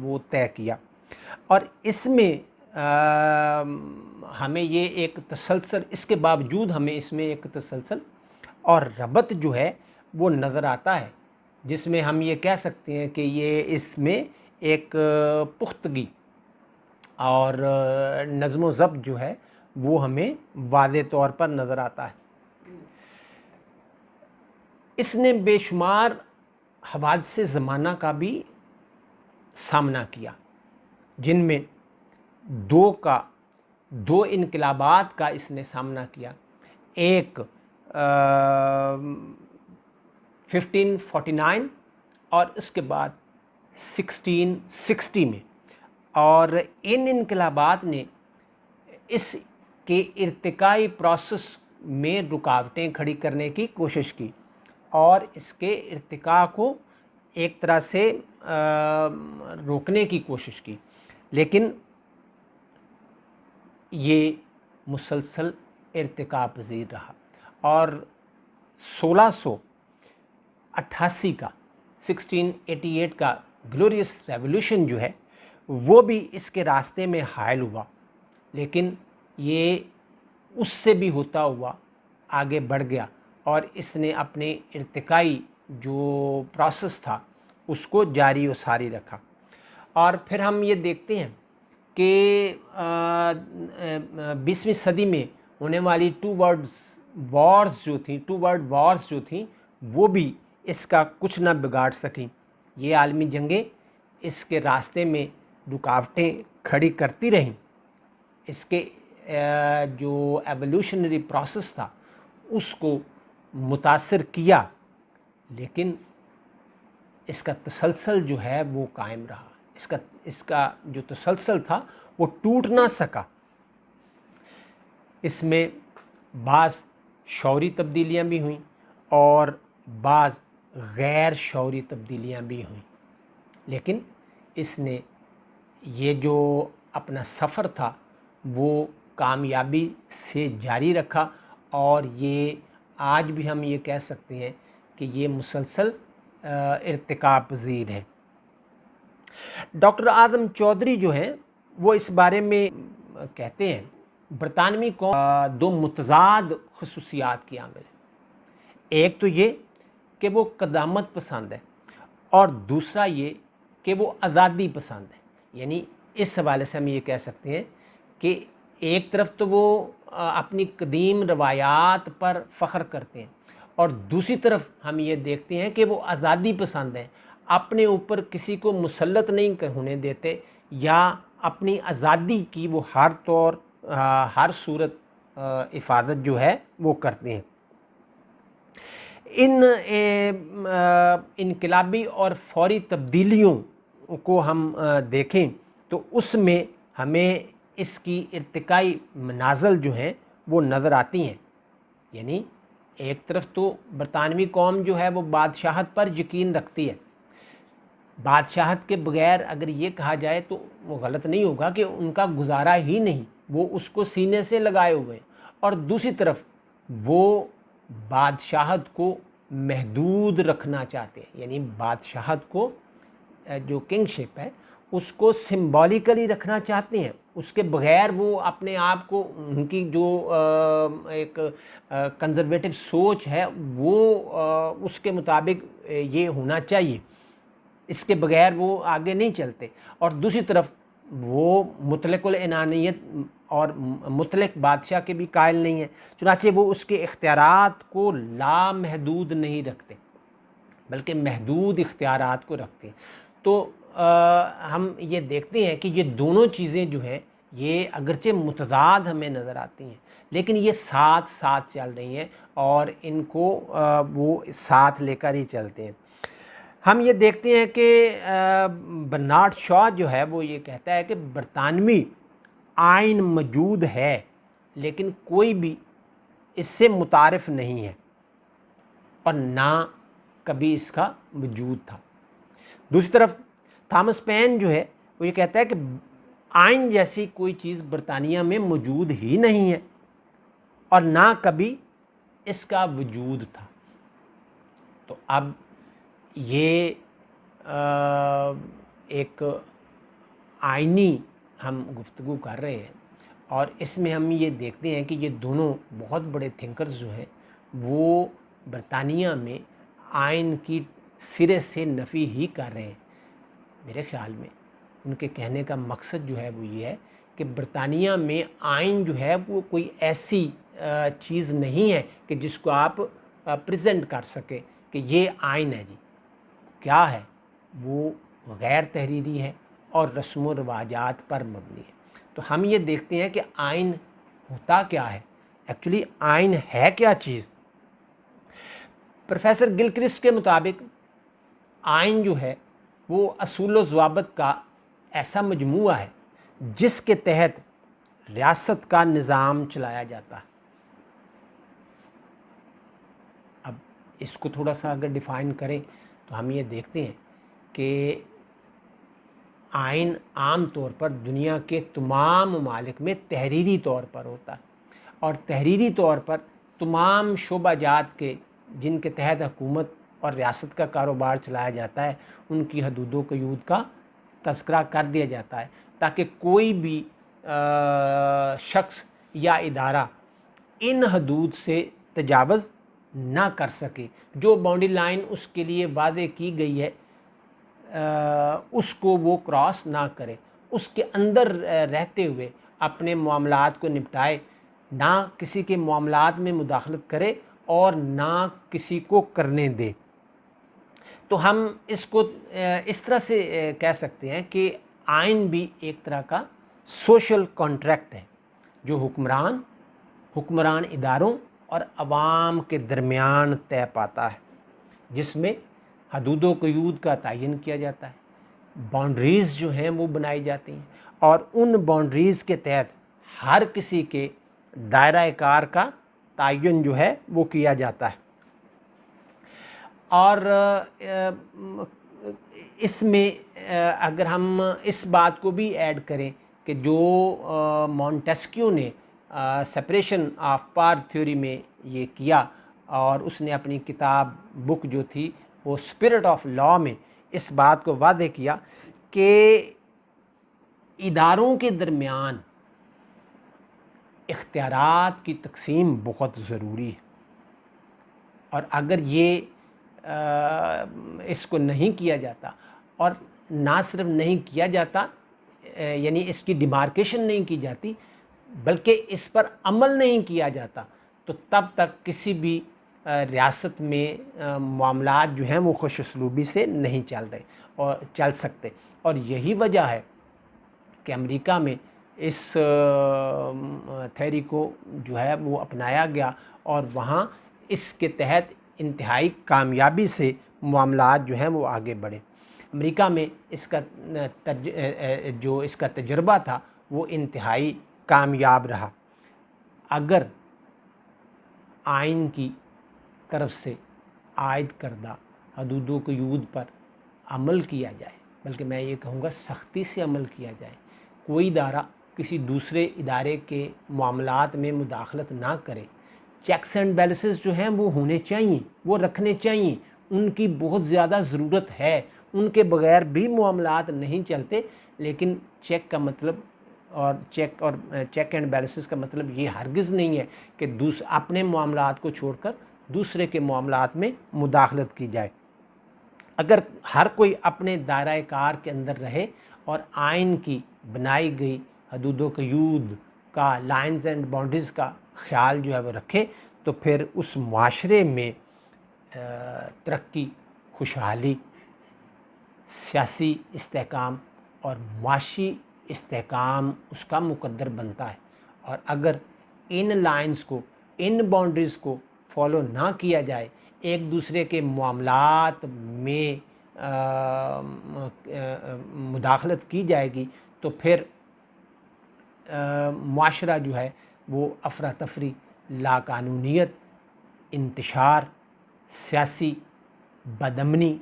وہ طے کیا، اور اس میں ہمیں یہ ایک تسلسل، اس کے باوجود ہمیں اس میں ایک تسلسل اور ربط جو ہے وہ نظر آتا ہے، جس میں ہم یہ کہہ سکتے ہیں کہ یہ اس میں ایک پختگی اور نظم و ضبط جو ہے وہ ہمیں واضح طور پر نظر آتا ہے۔ اس نے بے شمار حوادث زمانہ کا بھی سامنا کیا، جن میں دو انقلابات کا اس نے سامنا کیا، ایک 1549 اور اس کے بعد 1660 میں، اور ان انقلابات نے اس کے ارتقائی پروسیس میں رکاوٹیں کھڑی کرنے کی کوشش کی اور اس کے ارتقاء کو ایک طرح سے روکنے کی کوشش کی، لیکن یہ مسلسل ارتقاء پذیر رہا، اور 1688 کا 1688 کا گلوریس ریولوشن جو ہے وہ بھی اس کے راستے میں حائل ہوا، لیکن یہ اس سے بھی ہوتا ہوا آگے بڑھ گیا اور اس نے اپنے ارتقائی جو پروسیس تھا اس کو جاری و ساری رکھا۔ اور پھر ہم یہ دیکھتے ہیں کہ 20ویں صدی میں ہونے والی ٹو ورلڈ وارز جو تھیں وہ بھی اس کا کچھ نہ بگاڑ سکیں۔ یہ عالمی جنگیں اس کے راستے میں رکاوٹیں کھڑی کرتی رہیں، اس کے جو ایولیوشنری پروسیس تھا اس کو متاثر کیا، لیکن اس کا تسلسل جو ہے وہ قائم رہا، اس کا جو تسلسل تھا وہ ٹوٹ نہ سکا۔ اس میں بعض شعوری تبدیلیاں بھی ہوئیں اور بعض غیر شعوری تبدیلیاں بھی ہوئیں، لیکن اس نے یہ جو اپنا سفر تھا وہ کامیابی سے جاری رکھا، اور یہ آج بھی ہم یہ کہہ سکتے ہیں کہ یہ مسلسل ارتقاء پذیر ہے۔ ڈاکٹر اعظم چودھری جو ہیں وہ اس بارے میں کہتے ہیں برطانوی قوم دو متضاد خصوصیات کی حامل ہے، ایک تو یہ کہ وہ قدامت پسند ہے اور دوسرا یہ کہ وہ آزادی پسند ہے۔ یعنی اس حوالے سے ہم یہ کہہ سکتے ہیں کہ ایک طرف تو وہ اپنی قدیم روایات پر فخر کرتے ہیں اور دوسری طرف ہم یہ دیکھتے ہیں کہ وہ آزادی پسند ہیں، اپنے اوپر کسی کو مسلط نہیں ہونے دیتے، یا اپنی آزادی کی وہ ہر صورت حفاظت جو ہے وہ کرتے ہیں۔ ان انقلابی اور فوری تبدیلیوں کو ہم دیکھیں تو اس میں ہمیں اس کی ارتقائی منازل جو ہیں وہ نظر آتی ہیں۔ یعنی ایک طرف تو برطانوی قوم جو ہے وہ بادشاہت پر یقین رکھتی ہے، بادشاہت کے بغیر اگر یہ کہا جائے تو وہ غلط نہیں ہوگا کہ ان کا گزارا ہی نہیں، وہ اس کو سینے سے لگائے ہوئے ہیں، اور دوسری طرف وہ بادشاہت کو محدود رکھنا چاہتے ہیں، یعنی بادشاہت کو جو کنگ شپ ہے اس کو سمبولیکلی رکھنا چاہتے ہیں، اس کے بغیر وہ اپنے آپ کو، ان کی جو ایک کنزرویٹو سوچ ہے وہ اس کے مطابق یہ ہونا چاہیے، اس کے بغیر وہ آگے نہیں چلتے، اور دوسری طرف وہ مطلق العنانیت اور مطلق بادشاہ کے بھی قائل نہیں ہیں، چنانچہ وہ اس کے اختیارات کو لامحدود نہیں رکھتے بلکہ محدود اختیارات کو رکھتے ہیں۔ تو ہم یہ دیکھتے ہیں کہ یہ دونوں چیزیں جو ہیں یہ اگرچہ متضاد ہمیں نظر آتی ہیں لیکن یہ ساتھ ساتھ چل رہی ہیں اور ان کو وہ ساتھ لے کر ہی چلتے ہیں۔ ہم یہ دیکھتے ہیں کہ برنارڈ شاہ جو ہے وہ یہ کہتا ہے کہ برطانوی آئین موجود ہے لیکن کوئی بھی اس سے متعارف نہیں ہے اور نہ کبھی اس کا وجود تھا۔ دوسری طرف تھامس پین جو ہے وہ یہ کہتا ہے کہ آئین جیسی کوئی چیز برطانیہ میں موجود ہی نہیں ہے اور نہ کبھی اس کا وجود تھا۔ تو اب یہ ایک آئینی ہم گفتگو کر رہے ہیں، اور اس میں ہم یہ دیکھتے ہیں کہ یہ دونوں بہت بڑے تھنکرز جو ہیں وہ برطانیہ میں آئین کی سرے سے نفی ہی کر رہے ہیں۔ میرے خیال میں ان کے کہنے کا مقصد جو ہے وہ یہ ہے کہ برطانیہ میں آئین جو ہے وہ کوئی ایسی چیز نہیں ہے کہ جس کو آپ پریزنٹ کر سکیں کہ یہ آئین ہے جی۔ کیا ہے وہ غیر تحریری ہے اور رسم و رواجات پر مبنی ہے۔ تو ہم یہ دیکھتے ہیں کہ آئین ہوتا کیا ہے، ایکچولی آئین ہے کیا چیز۔ پروفیسر گلکرسٹ کے مطابق آئین جو ہے وہ اصول و ضوابط کا ایسا مجموعہ ہے جس کے تحت ریاست کا نظام چلایا جاتا ہے۔ اب اس کو تھوڑا سا اگر ڈیفائن کریں تو ہم یہ دیکھتے ہیں کہ آئین عام طور پر دنیا کے تمام ممالک میں تحریری طور پر ہوتا ہے، اور تحریری طور پر تمام شعبہ جات کے جن کے تحت حکومت اور ریاست کا کاروبار چلایا جاتا ہے ان کی حدود و قیود کا تذکرہ کر دیا جاتا ہے، تاکہ کوئی بھی شخص یا ادارہ ان حدود سے تجاوز نہ کر سکے۔ جو باؤنڈری لائن اس کے لیے واضح کی گئی ہے اس کو وہ کراس نہ کرے، اس کے اندر رہتے ہوئے اپنے معاملات کو نپٹائے، نہ کسی کے معاملات میں مداخلت کرے اور نہ کسی کو کرنے دے۔ تو ہم اس کو اس طرح سے کہہ سکتے ہیں کہ آئین بھی ایک طرح کا سوشل کانٹریکٹ ہے جو حکمران اداروں اور عوام کے درمیان طے پاتا ہے، جس میں حدود و قیود کا تعین کیا جاتا ہے، باؤنڈریز جو ہیں وہ بنائی جاتی ہیں، اور ان باؤنڈریز کے تحت ہر کسی کے دائرہ کار کا تعین جو ہے وہ کیا جاتا ہے۔ اور اس میں اگر ہم اس بات کو بھی ایڈ کریں کہ جو مونٹیسکیو نے سپریشن آف پاور تھیوری میں یہ کیا، اور اس نے اپنی بک جو تھی وہ اسپرٹ آف لا میں اس بات کو واضح کیا کہ اداروں کے درمیان اختیارات کی تقسیم بہت ضروری ہے، اور اگر یہ اس کو نہیں کیا جاتا، اور نہ صرف نہیں کیا جاتا یعنی اس کی ڈیمارکیشن نہیں کی جاتی بلکہ اس پر عمل نہیں کیا جاتا، تو تب تک کسی بھی ریاست میں معاملات جو ہیں وہ خوش اسلوبی سے نہیں چل سکتے۔ اور یہی وجہ ہے کہ امریکہ میں اس تھیوری کو جو ہے وہ اپنایا گیا، اور وہاں اس کے تحت انتہائی کامیابی سے معاملات جو ہیں وہ آگے بڑھے۔ امریکہ میں اس کا تجربہ تھا وہ انتہائی کامیاب رہا۔ اگر آئین کی طرف سے عائد کردہ حدود و قیود پر عمل کیا جائے، بلکہ میں یہ کہوں گا سختی سے عمل کیا جائے، کوئی ادارہ کسی دوسرے ادارے کے معاملات میں مداخلت نہ کرے، چیکس اینڈ بیلنسز جو ہیں وہ ہونے چاہیے، وہ رکھنے چاہیے، ان کی بہت زیادہ ضرورت ہے، ان کے بغیر بھی معاملات نہیں چلتے۔ لیکن چیک کا مطلب اور چیک اینڈ بیلنسز کا مطلب یہ ہرگز نہیں ہے کہ اپنے معاملات کو چھوڑ کر دوسرے کے معاملات میں مداخلت کی جائے۔ اگر ہر کوئی اپنے دائرہ کار کے اندر رہے اور آئین کی بنائی گئی حدود و قیود کا، لائنز اینڈ باؤنڈریز کا خیال جو ہے وہ رکھے، تو پھر اس معاشرے میں ترقی، خوشحالی، سیاسی استحکام اور معاشی استحکام اس کا مقدر بنتا ہے۔ اور اگر ان لائنز کو، ان باؤنڈریز کو فالو نہ کیا جائے، ایک دوسرے کے معاملات میں مداخلت کی جائے گی، تو پھر معاشرہ جو ہے وہ افراتفری، لاقانونیت، انتشار، سیاسی بدامنی،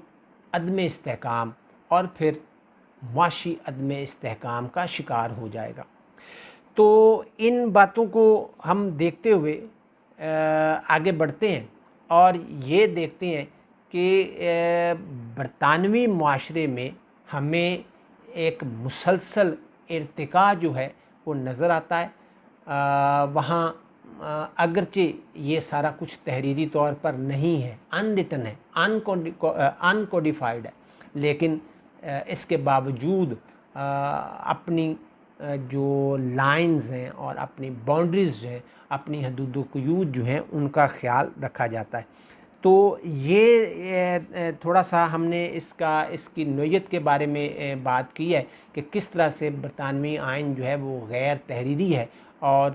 عدم استحکام اور پھر معاشی عدم استحکام کا شکار ہو جائے گا۔ تو ان باتوں کو ہم دیکھتے ہوئے آگے بڑھتے ہیں اور یہ دیکھتے ہیں کہ برطانوی معاشرے میں ہمیں ایک مسلسل ارتقاء جو ہے وہ نظر آتا ہے. وہاں اگرچہ یہ سارا کچھ تحریری طور پر نہیں ہے، ان ریٹن ہے، ان کوڈیفائڈ ہے، لیکن اس کے باوجود اپنی جو لائنز ہیں اور اپنی باؤنڈریز جو ہیں، اپنی حدود و قیود جو ہیں، ان کا خیال رکھا جاتا ہے. تو یہ تھوڑا سا ہم نے اس کی نوعیت کے بارے میں بات کی ہے کہ کس طرح سے برطانوی آئین جو ہے وہ غیر تحریری ہے اور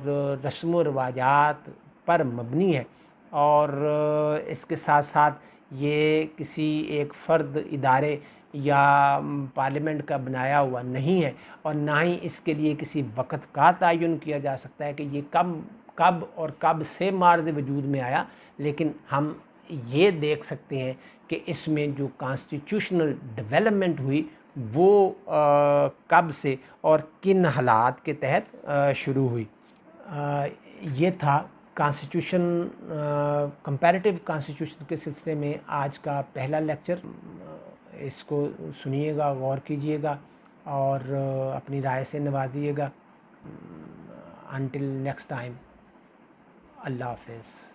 رسم و رواجات پر مبنی ہے، اور اس کے ساتھ ساتھ یہ کسی ایک فرد، ادارے یا پارلیمنٹ کا بنایا ہوا نہیں ہے، اور نہ ہی اس کے لیے کسی وقت کا تعین کیا جا سکتا ہے کہ یہ کب اور کب سے مارد وجود میں آیا. لیکن ہم یہ دیکھ سکتے ہیں کہ اس میں جو کانسٹیٹیوشنل ڈیولپمنٹ ہوئی وہ کب سے اور کن حالات کے تحت شروع ہوئی. یہ تھا کانسٹیٹیوشن، کمپیریٹیو کانسٹیٹیوشن کے سلسلے میں آج کا پہلا لیکچر. اس کو سنیے گا، غور کیجیے گا اور اپنی رائے سے نوازیے گا. انٹل نیکسٹ ٹائم، اللہ حافظ.